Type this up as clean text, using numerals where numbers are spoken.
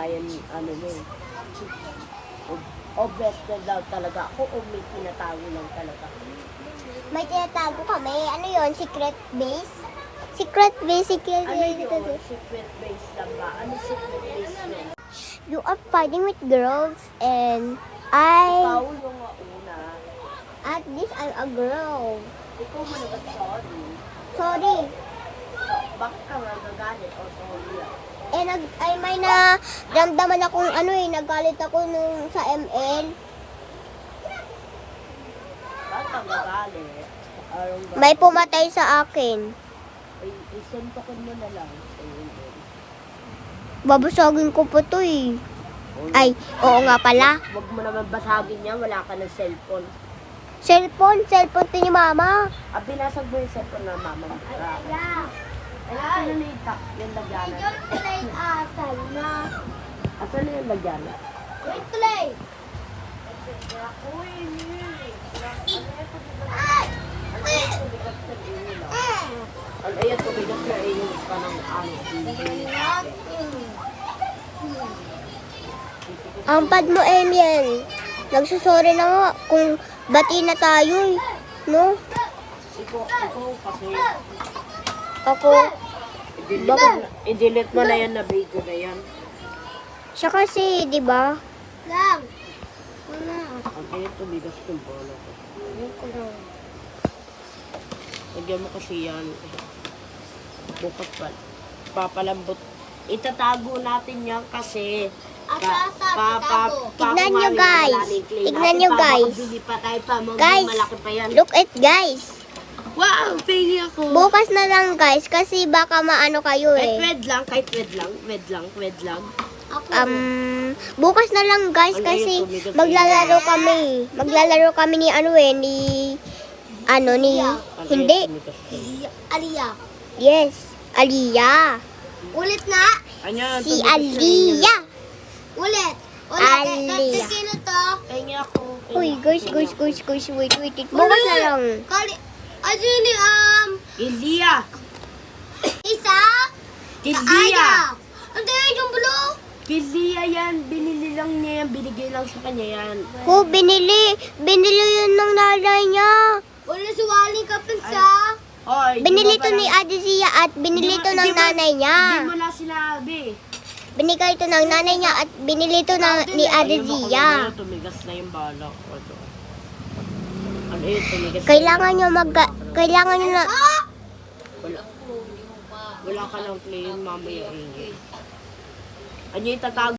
yan, ano eh. Obviously daw talaga ako o may tinatago lang talaga. May tinatago ka. May ano yon, secret base? Secret base, secret Ano base. yun? Secret base lang ba? Ano secret base yun? You are fighting with girls and Ikaw yung una. at least I'm a girl. Ikaw mo na ba't sorry? Sorry. Bakit ka nga gagalit o sorry lang? May na ramdaman akong ano eh, nagalit ako nung sa ML. Bakit ka gagalit? May pumatay sa akin. Ay, isentokin mo na lang. Babasagin ko po to eh. Ay, oo nga pala. Huwag mo naman basagin yan, wala ka ng cellphone. Cellphone to ni mama. Binasag mo yung cellphone na mama mo. Ay, ano na yung tak? Yung lagyanan. Asal na. Asan na yung lagyanan? Wait, play. Ano yan, tumigas na yung kanang ano. Ang pad mo, Emil. Nagsusorry na nga kung bati na tayo eh. No? Ikaw kasi, Ako. i-delete mo na yan na video na yan. Siya kasi, di ba? Lang. Ang kaya tumigas yung bola ko. Lagyan mo kasi yan. Bukas pa. Papalambot. Itatago natin yan kasi Tignan nyo, guys. Tignan nyo, guys. Guys, malaki pa yan. look at guys. Wow, pengi ako. Bukas na lang guys kasi baka maano kayo Kahit eh. wed lang. Bukas na lang guys kasi maglalaro kami. Maglalaro kami ni ano eh, ni hindi. Aliyah. Yes, Aliyah. Ulit na. Anya, Si Aliyah. Ulit. Aliyah. Sino to? Pengi ako. Uy, guys, wait. Bukas na lang. Ajuni, Ilia. isa? Ilia. Ano yung blue? Ilia yan. Binili lang niya yan. Binigay lang sa kanya yan. Binili yun ng nanay niya. Wala suwaling ka sa? Hoy, Binili to ni Ate Zia at binili to ng nanay niya. Hindi mo na sinabi. Binigay ito ng nanay niya at binili ito ni Ate Zia. Tumigas na yung bala. Ano yun, tumigas na Kailangan nyo na... Wala ka lang play yun mamaya. Ano yung tatago?